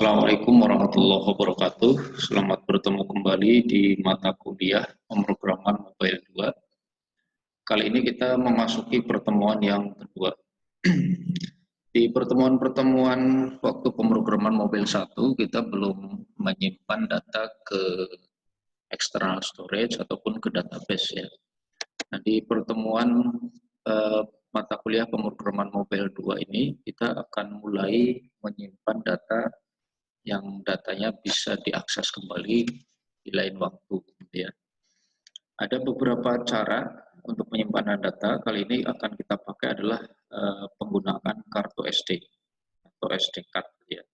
Assalamualaikum warahmatullahi wabarakatuh. Selamat bertemu kembali di mata kuliah pemrograman Mobile 2. Kali ini kita memasuki pertemuan yang kedua. Di pertemuan-pertemuan waktu pemrograman Mobile 1, kita belum menyimpan data ke external storage ataupun ke database ya. Nah, di pertemuan mata kuliah pemrograman Mobile 2 ini, kita akan mulai menyimpan data yang datanya bisa diakses kembali di lain waktu, gitu ya. Ada beberapa cara untuk penyimpanan data. Kali ini akan kita pakai adalah penggunaan kartu SD atau SD card, ya.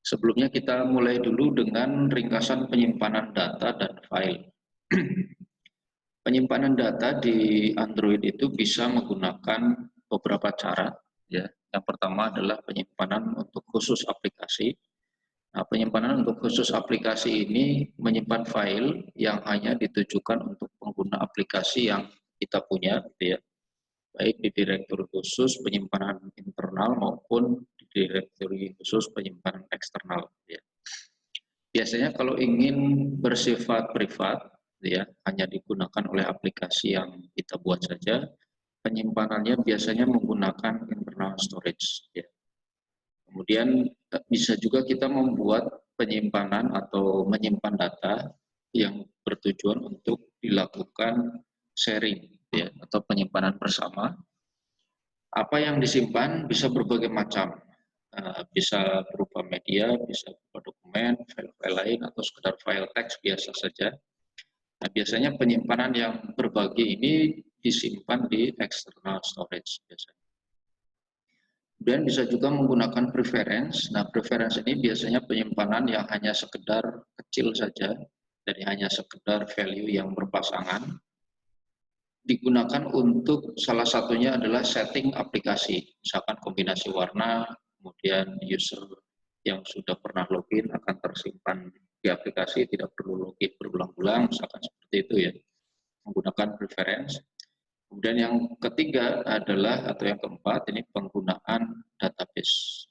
Sebelumnya kita mulai dulu dengan ringkasan penyimpanan data dan file. Penyimpanan data di Android itu bisa menggunakan beberapa cara, ya. Yang pertama adalah penyimpanan untuk khusus aplikasi. Nah, penyimpanan untuk khusus aplikasi ini menyimpan file yang hanya ditujukan untuk pengguna aplikasi yang kita punya, gitu ya. Baik di direktori khusus penyimpanan internal maupun di direktori khusus penyimpanan eksternal, gitu ya. Biasanya kalau ingin bersifat privat, gitu ya, hanya digunakan oleh aplikasi yang kita buat saja, penyimpanannya biasanya menggunakan internal storage, ya. Kemudian bisa juga kita membuat penyimpanan atau menyimpan data yang bertujuan untuk dilakukan sharing, ya, atau penyimpanan bersama. Apa yang disimpan bisa berbagai macam, bisa berupa media, bisa berupa dokumen, file-file lain, atau sekedar file teks biasa saja. Nah, biasanya penyimpanan yang berbagi ini disimpan di external storage biasanya. Kemudian bisa juga menggunakan preference. Nah, preference ini biasanya penyimpanan yang hanya sekedar kecil saja, jadi hanya sekedar value yang berpasangan. Digunakan untuk salah satunya adalah setting aplikasi, misalkan kombinasi warna, kemudian user yang sudah pernah login akan tersimpan di aplikasi, tidak perlu login berulang-ulang, misalkan seperti itu ya, menggunakan preference. Kemudian yang ketiga adalah, atau yang keempat, ini penggunaan database.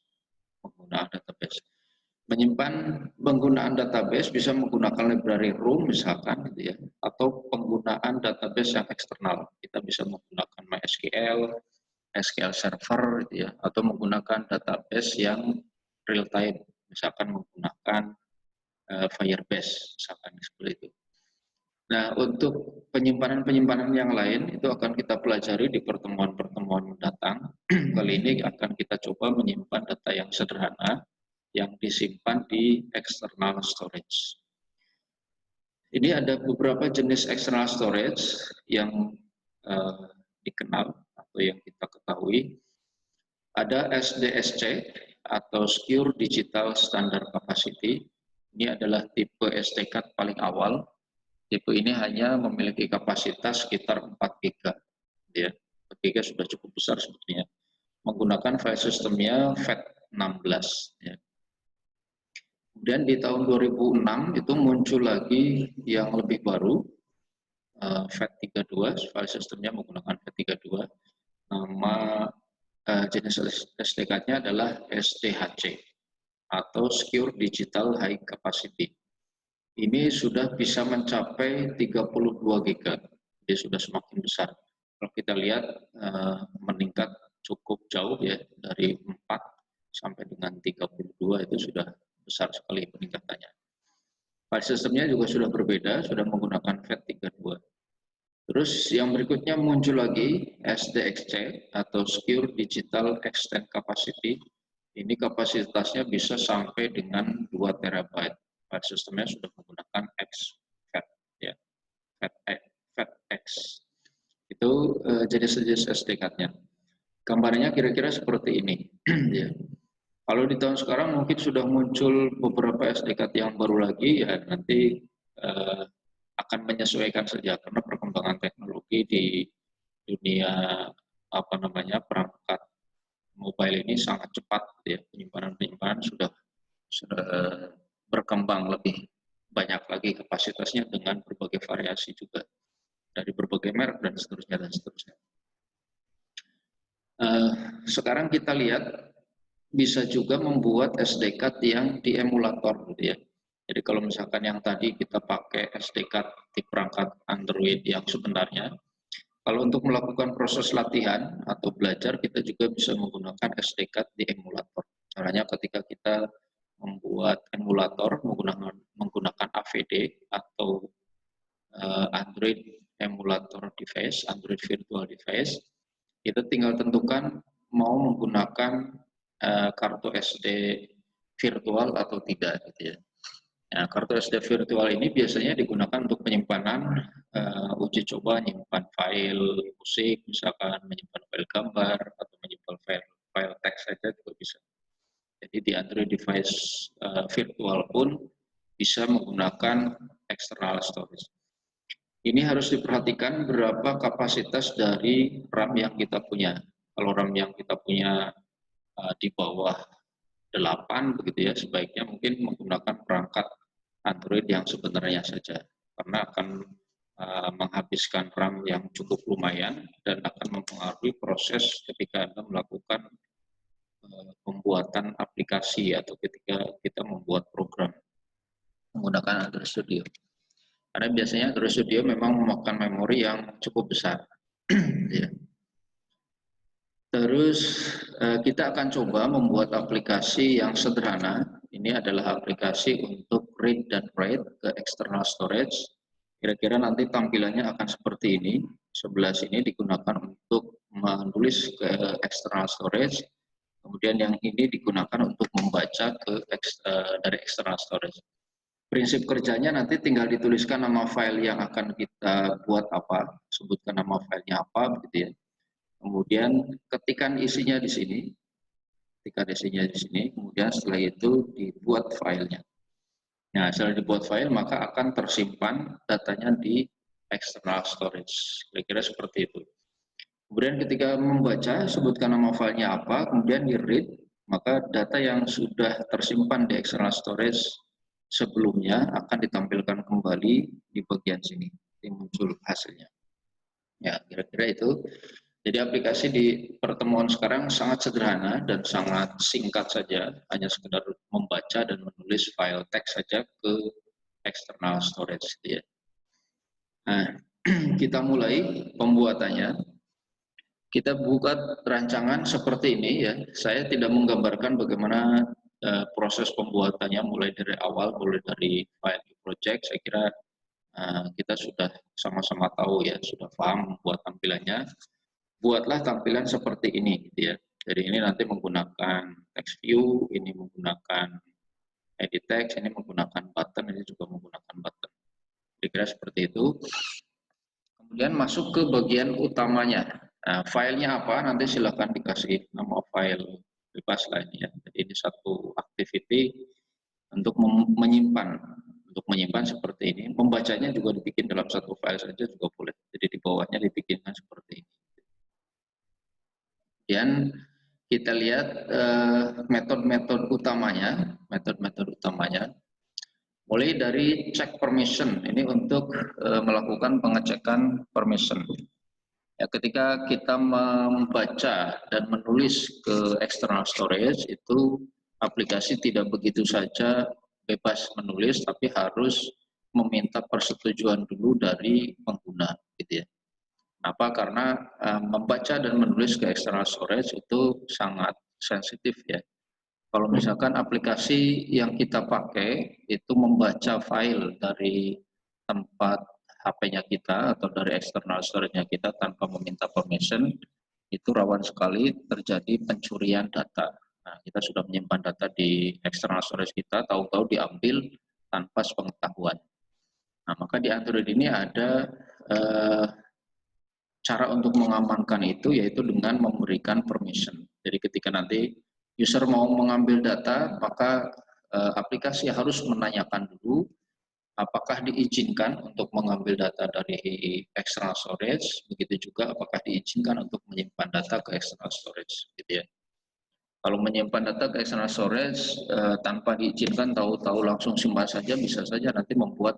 Menyimpan penggunaan database bisa menggunakan library room misalkan, gitu ya, atau penggunaan database yang eksternal. Kita bisa menggunakan MySQL, SQL Server, gitu ya, atau menggunakan database yang real time, misalkan menggunakan Firebase, misalkan seperti itu. Nah, untuk penyimpanan-penyimpanan yang lain itu akan kita pelajari di pertemuan-pertemuan mendatang. Kali ini akan kita coba menyimpan data yang sederhana yang disimpan di external storage. Ini ada beberapa jenis external storage yang dikenal atau yang kita ketahui. Ada SDSC atau Secure Digital Standard Capacity. Ini adalah tipe SD card paling awal. Tipe ini hanya memiliki kapasitas sekitar 4 GB. Ya, 4 GB sudah cukup besar sebetulnya. Menggunakan file sistemnya FAT16. Ya. Kemudian di tahun 2006 itu muncul lagi yang lebih baru, FAT32, file sistemnya menggunakan FAT32. Nama jenis SD card-nya adalah SDHC atau Secure Digital High Capacity. Ini sudah bisa mencapai 32 GB, jadi sudah semakin besar. Kalau kita lihat meningkat cukup jauh ya, dari 4 sampai dengan 32 itu sudah besar sekali peningkatannya. File sistemnya juga sudah berbeda, sudah menggunakan FAT32. Terus yang berikutnya muncul lagi SDXC atau Secure Digital Extend Capacity. Ini kapasitasnya bisa sampai dengan 2 TB. File sistemnya sudah menggunakan XFAT, ya, FATX. Itu jenis-jenis SD card-nya. Gambarnya kira-kira seperti ini. Ya. Kalau di tahun sekarang mungkin sudah muncul beberapa SD card yang baru lagi, ya nanti akan menyesuaikan saja karena perkembangan teknologi di dunia perangkat mobile ini sangat cepat, ya. Penyimpanan sudah berkembang lebih banyak lagi kapasitasnya dengan berbagai variasi juga dari berbagai merek dan seterusnya dan seterusnya. Sekarang kita lihat bisa juga membuat SD card yang di emulator gitu ya. Jadi kalau misalkan yang tadi kita pakai SD card di perangkat Android yang sebenarnya, kalau untuk melakukan proses latihan atau belajar kita juga bisa menggunakan SD card di emulator. Caranya ketika kita membuat emulator menggunakan AVD atau Android emulator device, Android virtual device, kita tinggal tentukan mau menggunakan kartu SD virtual atau tidak gitu ya. Nah, kartu SD virtual ini biasanya digunakan untuk penyimpanan uji coba, menyimpan file musik, misalkan menyimpan file gambar atau menyimpan file teks saja juga bisa. Jadi di Android device virtual pun bisa menggunakan external storage. Ini harus diperhatikan berapa kapasitas dari RAM yang kita punya. Kalau RAM yang kita punya di bawah 8 begitu ya, sebaiknya mungkin menggunakan perangkat Android yang sebenarnya saja, karena akan menghabiskan RAM yang cukup lumayan dan akan mempengaruhi proses ketika Anda melakukan pembuatan aplikasi atau ketika kita membuat program menggunakan Android Studio. Karena biasanya Android Studio memang memakan memori yang cukup besar. Ya. Terus kita akan coba membuat aplikasi yang sederhana. Ini adalah aplikasi untuk read dan write ke external storage. Kira-kira nanti tampilannya akan seperti ini. Sebelah sini digunakan untuk menulis ke external storage. Kemudian yang ini digunakan untuk membaca dari external storage. Prinsip kerjanya nanti tinggal dituliskan nama file yang akan kita buat apa, sebutkan nama filenya apa, begitu ya. Kemudian ketikkan isinya di sini, kemudian setelah itu dibuat filenya. Nah, setelah dibuat file maka akan tersimpan datanya di external storage, kira-kira seperti itu. Kemudian ketika membaca, sebutkan nama filenya apa, kemudian di-read, maka data yang sudah tersimpan di external storage sebelumnya akan ditampilkan kembali di bagian sini, ini muncul hasilnya. Ya, kira-kira itu. Jadi aplikasi di pertemuan sekarang sangat sederhana dan sangat singkat saja, hanya sekedar membaca dan menulis file teks saja ke external storage. Ya. Nah, kita mulai pembuatannya. Kita buka rancangan seperti ini ya. Saya tidak menggambarkan bagaimana proses pembuatannya mulai dari awal, mulai dari file project. Saya kira kita sudah sama-sama tahu ya, sudah paham membuat tampilannya. Buatlah tampilan seperti ini, gitu ya. Jadi ini nanti menggunakan text view, ini menggunakan edit text, ini menggunakan button, ini juga menggunakan button. Kira-kira seperti itu. Kemudian masuk ke bagian utamanya. Nah, filenya apa? Nanti silakan dikasih nama file bebas lah ini ya. Jadi ini satu activity untuk menyimpan. Untuk menyimpan seperti ini. Membacanya juga dibikin dalam satu file saja juga boleh. Jadi di bawahnya dibikinkan seperti ini. Dan kita lihat metode-metode utamanya. Metode-metode utamanya. Mulai dari check permission. Ini untuk melakukan pengecekan permission. Ya, ketika kita membaca dan menulis ke external storage, itu aplikasi tidak begitu saja bebas menulis, tapi harus meminta persetujuan dulu dari pengguna, gitu ya. Kenapa? Karena membaca dan menulis ke external storage itu sangat sensitif ya. Kalau misalkan aplikasi yang kita pakai itu membaca file dari tempat HP-nya kita atau dari external storage-nya kita tanpa meminta permission, itu rawan sekali terjadi pencurian data. Nah, kita sudah menyimpan data di external storage kita, tahu-tahu diambil tanpa sepengetahuan. Nah, maka di Android ini ada cara untuk mengamankan itu, yaitu dengan memberikan permission. Jadi ketika nanti user mau mengambil data, maka aplikasi harus menanyakan dulu apakah diizinkan untuk mengambil data dari external storage, begitu juga apakah diizinkan untuk menyimpan data ke external storage, gitu ya. Kalau menyimpan data ke external storage tanpa diizinkan, tahu-tahu langsung simpan saja, bisa saja nanti membuat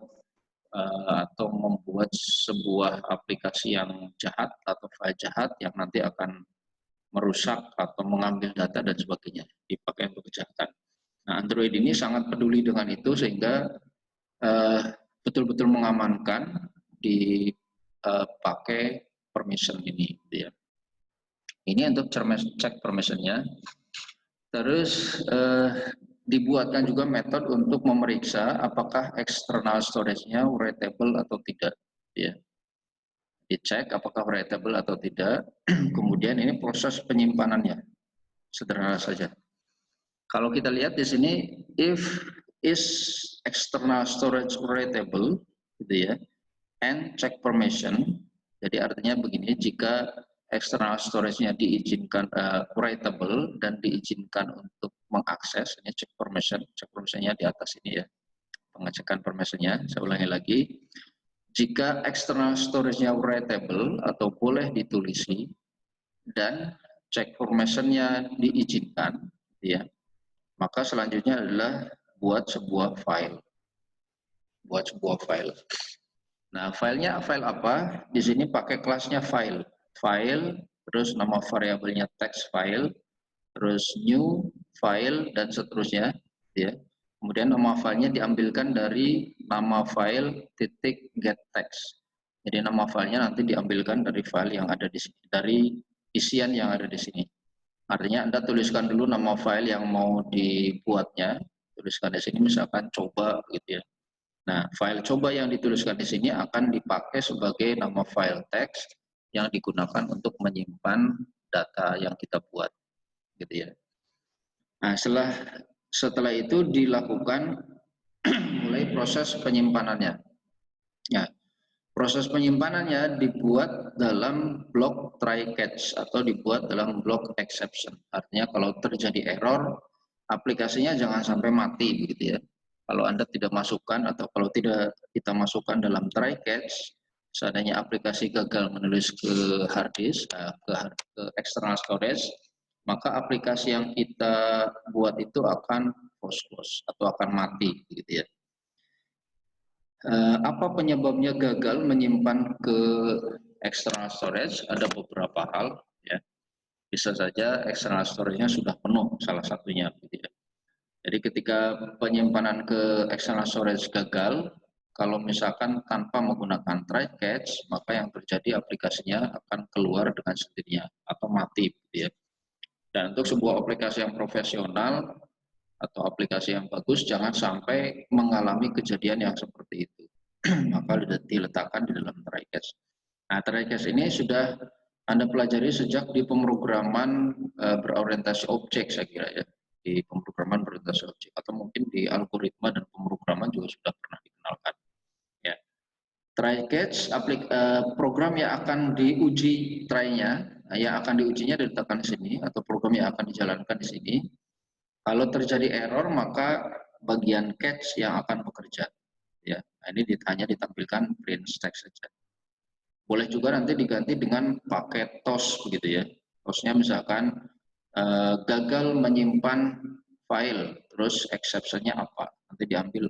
atau membuat sebuah aplikasi yang jahat atau file jahat yang nanti akan merusak atau mengambil data dan sebagainya. kerjakan. Nah, Android ini sangat peduli dengan itu sehingga betul-betul mengamankan dipakai permission ini, gitu ya. Ini untuk cek permissionnya. Terus dibuatkan juga metode untuk memeriksa apakah external storage-nya writable atau tidak, ya. Dicek apakah writable atau tidak. Kemudian ini proses penyimpanannya, sederhana saja. Kalau kita lihat di sini, if is external storage writable, gitu ya, and check permission. Jadi artinya begini, jika external storage-nya diizinkan writable dan diizinkan untuk mengakses, ini check permission-nya di atas ini ya, pengecekan permission-nya. Saya ulangi lagi, jika external storage-nya writable atau boleh ditulisi dan check permission-nya diizinkan, ya, maka selanjutnya adalah buat sebuah file. Nah, filenya file apa? Di sini pakai kelasnya file, terus nama variabelnya text file, terus new file dan seterusnya, ya. Kemudian nama filenya diambilkan dari nama file titik get text. Jadi nama filenya nanti diambilkan dari file yang ada di sini, dari isian yang ada di sini. Artinya Anda tuliskan dulu nama file yang mau dibuatnya, tuliskan di sini misalkan coba gitu ya. Nah, file coba yang dituliskan di sini akan dipakai sebagai nama file teks yang digunakan untuk menyimpan data yang kita buat, gitu ya. Nah, setelah itu dilakukan mulai proses penyimpanannya. Ya, proses penyimpanannya dibuat dalam blok try catch atau dibuat dalam blok exception. Artinya kalau terjadi error, aplikasinya jangan sampai mati, begitu ya. Kalau Anda tidak masukkan atau kalau tidak kita masukkan dalam try catch, seandainya aplikasi gagal menulis ke hard disk, ke external storage, maka aplikasi yang kita buat itu akan close atau akan mati, begitu ya. Apa penyebabnya gagal menyimpan ke external storage? Ada beberapa hal, ya. Bisa saja external storage-nya sudah penuh, salah satunya, gitu ya. Jadi ketika penyimpanan ke external storage gagal, kalau misalkan tanpa menggunakan try catch, maka yang terjadi aplikasinya akan keluar dengan sendirinya atau mati, gitu ya. Dan untuk sebuah aplikasi yang profesional atau aplikasi yang bagus, jangan sampai mengalami kejadian yang seperti itu. Maka diletakkan di dalam try catch. Nah, try catch ini sudah Anda pelajari sejak di pemrograman berorientasi objek, saya kira ya, di pemrograman berorientasi objek, atau mungkin di algoritma dan pemrograman juga sudah pernah dikenalkan. Ya. Try catch program yang akan diuji try-nya, yang akan diujinya diletakkan di sini, atau program yang akan dijalankan di sini. Kalau terjadi error, maka bagian catch yang akan bekerja. Ya, nah ini hanya ditampilkan print text saja. Boleh juga nanti diganti dengan pakai toss, begitu ya. Tossnya misalkan gagal menyimpan file, terus exception-nya apa? Nanti diambil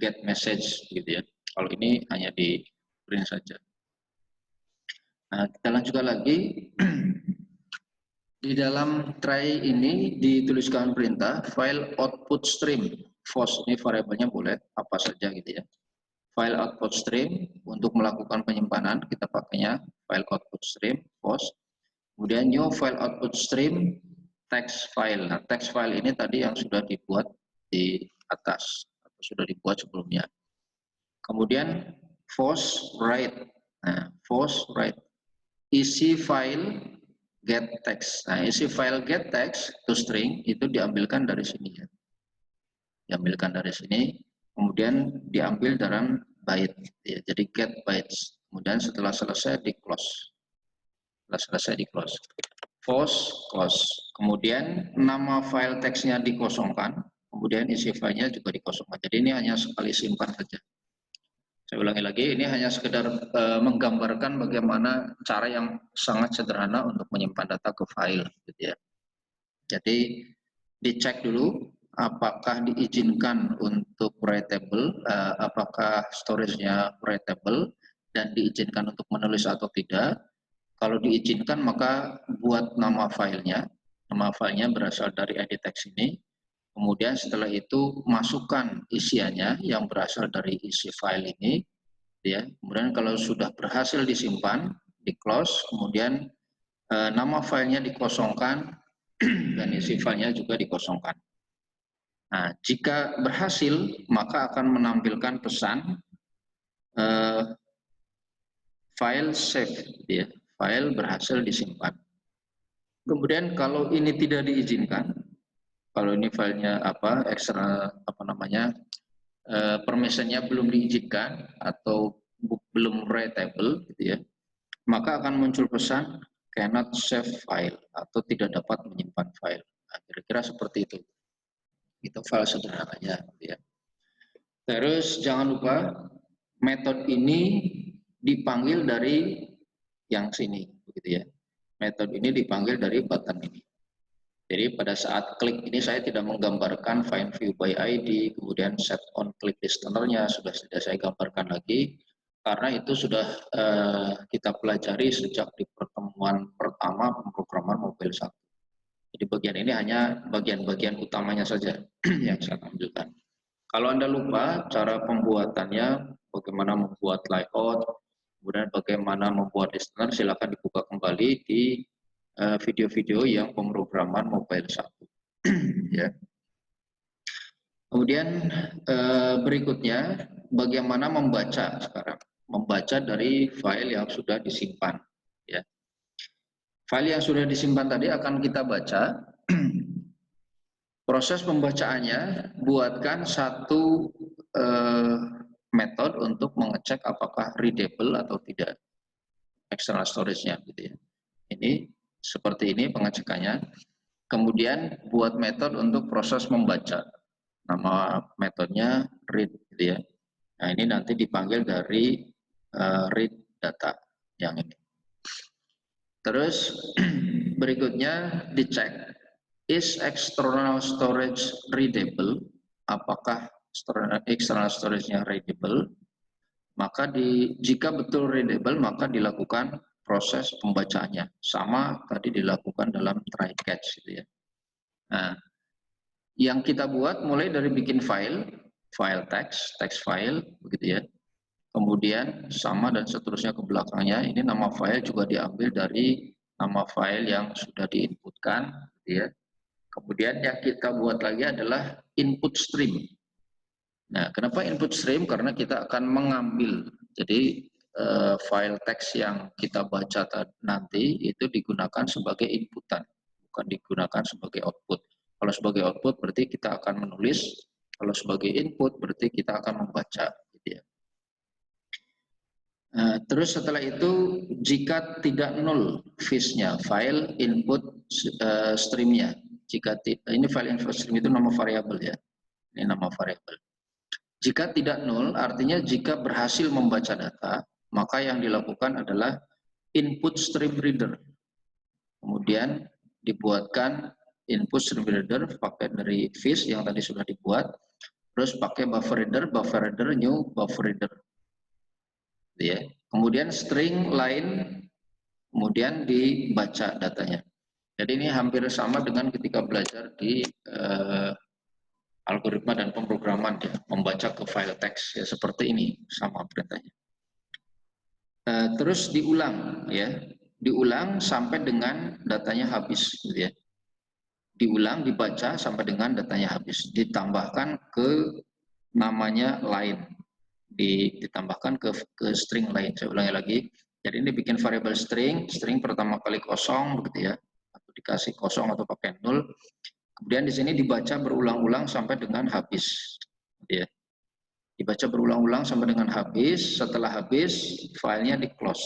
get message, gitu ya. Kalau ini hanya di print saja. Nah, kita lanjutkan lagi. Di dalam try ini dituliskan perintah file output stream. FOS ini variabelnya boleh apa saja gitu ya. File output stream untuk melakukan penyimpanan kita pakainya file output stream FOS. Kemudian new file output stream text file. Nah, text file ini tadi yang sudah dibuat di atas atau sudah dibuat sebelumnya. Kemudian FOS write. Nah, FOS write isi file get text. Nah, isi file get text to string itu diambilkan dari sini ya. Diambilkan dari sini, kemudian diambil dalam byte ya. Jadi get bytes. Kemudian setelah selesai di close. Setelah selesai di close. Close. Kemudian nama file teksnya dikosongkan, kemudian isi filenya juga dikosongkan. Jadi ini hanya sekali simpan saja. Saya ulangi lagi, ini hanya sekedar menggambarkan bagaimana cara yang sangat sederhana untuk menyimpan data ke file, gitu ya. Jadi dicek dulu apakah diizinkan untuk writable, apakah storage-nya writable dan diizinkan untuk menulis atau tidak. Kalau diizinkan maka buat nama filenya Nama filenya berasal dari ID text ini. Kemudian setelah itu masukkan isiannya yang berasal dari isi file ini, ya. Kemudian kalau sudah berhasil disimpan, di close, kemudian nama filenya dikosongkan dan isi filenya juga dikosongkan. Nah, jika berhasil, maka akan menampilkan pesan file save, ya. File berhasil disimpan. Kemudian kalau ini tidak diizinkan, kalau ini filenya permissionnya belum diizinkan atau belum writable, gitu ya, maka akan muncul pesan cannot save file atau tidak dapat menyimpan file. Nah, kira-kira seperti itu. Itu file sederhananya, gitu ya. Terus jangan lupa metode ini dipanggil dari yang sini, begitu ya. Metode ini dipanggil dari button ini. Jadi pada saat klik ini saya tidak menggambarkan find view by ID, kemudian set on click listener-nya sudah tidak saya gambarkan lagi, karena itu sudah kita pelajari sejak di pertemuan pertama pemrograman mobile 1. Jadi bagian ini hanya bagian-bagian utamanya saja yang saya tampilkan. Kalau Anda lupa cara pembuatannya, bagaimana membuat layout, kemudian bagaimana membuat listener, silakan dibuka kembali di video-video yang pemrograman mobile 1. Ya. Kemudian berikutnya, bagaimana membaca sekarang. Membaca dari file yang sudah disimpan. Ya. File yang sudah disimpan tadi akan kita baca. Proses pembacaannya, buatkan satu metode untuk mengecek apakah readable atau tidak external storage-nya, gitu ya. Ini seperti ini pengecekannya. Kemudian buat metode untuk proses membaca. Nama metodenya read, gitu ya. Nah, ini nanti dipanggil dari read data yang ini. Terus berikutnya dicek, is external storage readable? Apakah external storage-nya readable? Maka jika betul readable, maka dilakukan proses pembacaannya. Sama tadi dilakukan dalam try catch, gitu ya. Nah, yang kita buat mulai dari bikin file text file, begitu ya. Kemudian sama dan seterusnya ke belakangnya. Ini nama file juga diambil dari nama file yang sudah diinputkan, gitu ya. Kemudian yang kita buat lagi adalah input stream. Nah, kenapa input stream? Karena kita akan mengambil, jadi file teks yang kita baca nanti itu digunakan sebagai inputan, bukan digunakan sebagai output. Kalau sebagai output berarti kita akan menulis, kalau sebagai input berarti kita akan membaca, gitu ya. Terus setelah itu, jika tidak null fish-nya, file input stream-nya, jika ini file input stream itu nama variabel ya, ini nama variabel. Jika tidak null, artinya jika berhasil membaca data, maka yang dilakukan adalah input stream reader. Kemudian dibuatkan input stream reader pakai dari fish yang tadi sudah dibuat, terus pakai buffer reader new buffer reader. Ya. Kemudian string line, kemudian dibaca datanya. Jadi ini hampir sama dengan ketika belajar di algoritma dan pemrograman, ya, membaca ke file teks, ya, seperti ini sama perintahnya. Terus diulang, ya, diulang sampai dengan datanya habis, gitu ya. Diulang, dibaca sampai dengan datanya habis. Ditambahkan ke namanya line. Ditambahkan ke string lain. Saya ulangi lagi. Jadi ini bikin variabel string pertama kali kosong, begitu ya, atau dikasih kosong atau pakai nol. Kemudian di sini dibaca berulang-ulang sampai dengan habis, gitu ya. Dibaca berulang-ulang sampai dengan habis. Setelah habis, filenya di close.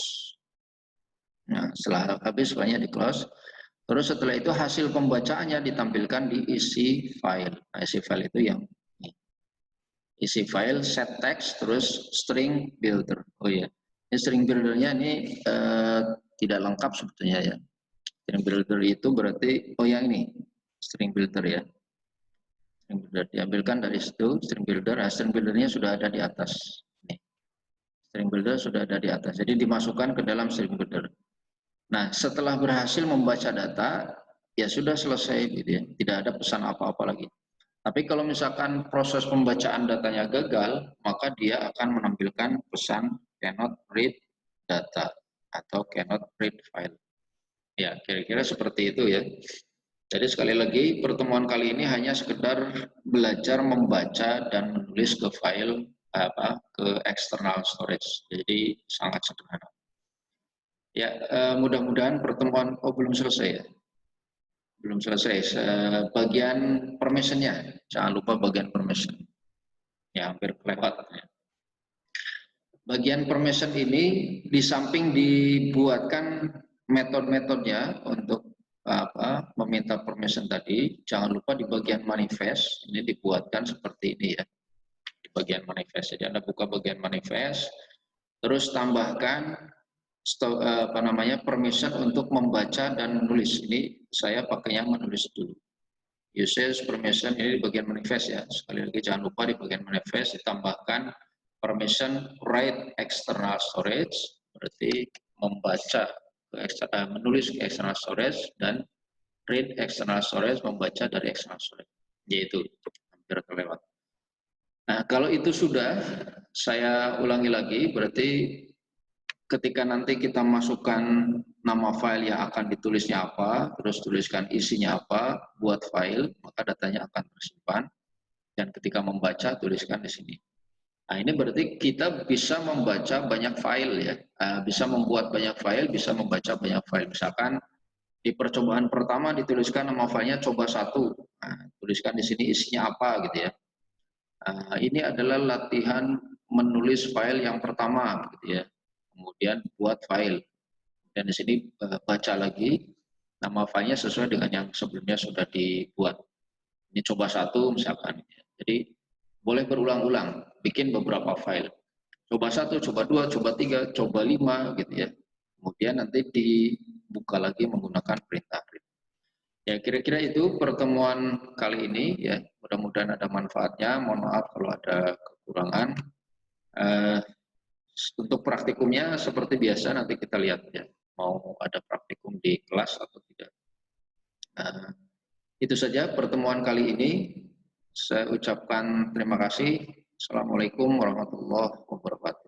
Nah, setelah habis filenya di close. Terus setelah itu hasil pembacaannya ditampilkan di isi file. Nah, isi file itu yang isi file set text terus string builder. Oh ya, ini string buildernya ini tidak lengkap sebetulnya ya. String builder itu berarti yang ini string builder ya. String builder diambilkan dari situ string builder. Nah, string buildernya sudah ada di atas. Nih. String builder sudah ada di atas. Jadi dimasukkan ke dalam string builder. Nah, setelah berhasil membaca data, ya sudah selesai gitu ya, tidak ada pesan apa-apa lagi. Tapi kalau misalkan proses pembacaan datanya gagal, maka dia akan menampilkan pesan cannot read data atau cannot read file. Ya, kira-kira seperti itu ya. Jadi sekali lagi pertemuan kali ini hanya sekedar belajar membaca dan menulis ke file ke external storage. Jadi sangat sederhana. Ya, mudah-mudahan pertemuan belum selesai ya. Belum selesai. Bagian permissionnya, jangan lupa bagian permission. Ya, hampir kelewat. Ya. Bagian permission ini di samping dibuatkan metode-metodenya untuk meminta permission tadi, jangan lupa di bagian manifest ini dibuatkan seperti ini ya. Di bagian manifest. Jadi Anda buka bagian manifest, terus tambahkan permission untuk membaca dan menulis. Ini saya pakai yang menulis dulu. Usage permission ini di bagian manifest ya. Sekali lagi jangan lupa di bagian manifest ditambahkan permission write external storage, berarti membaca menulis ke external storage, dan read external storage, membaca dari external storage. Yaitu hampir kelewat. Nah, kalau itu sudah, saya ulangi lagi, berarti ketika nanti kita masukkan nama file yang akan ditulisnya apa, terus tuliskan isinya apa, buat file, maka datanya akan tersimpan. Dan ketika membaca, tuliskan di sini. Nah, ini berarti kita bisa membaca banyak file ya, bisa membuat banyak file, bisa membaca banyak file. Misalkan di percobaan pertama dituliskan nama filenya coba 1, nah, tuliskan di sini isinya apa gitu ya. Ini adalah latihan menulis file yang pertama gitu ya. Kemudian buat file. Dan di sini baca lagi nama filenya sesuai dengan yang sebelumnya sudah dibuat. Ini coba 1 misalkan. Jadi boleh berulang-ulang, bikin beberapa file. Coba 1, coba 2, coba 3, coba 5 gitu ya. Kemudian nanti dibuka lagi menggunakan perintah print. Ya, kira-kira itu pertemuan kali ini ya. Mudah-mudahan ada manfaatnya. Mohon maaf kalau ada kekurangan. Untuk praktikumnya seperti biasa nanti kita lihat ya. Mau ada praktikum di kelas atau tidak. Itu saja pertemuan kali ini. Saya ucapkan terima kasih. Assalamualaikum warahmatullahi wabarakatuh.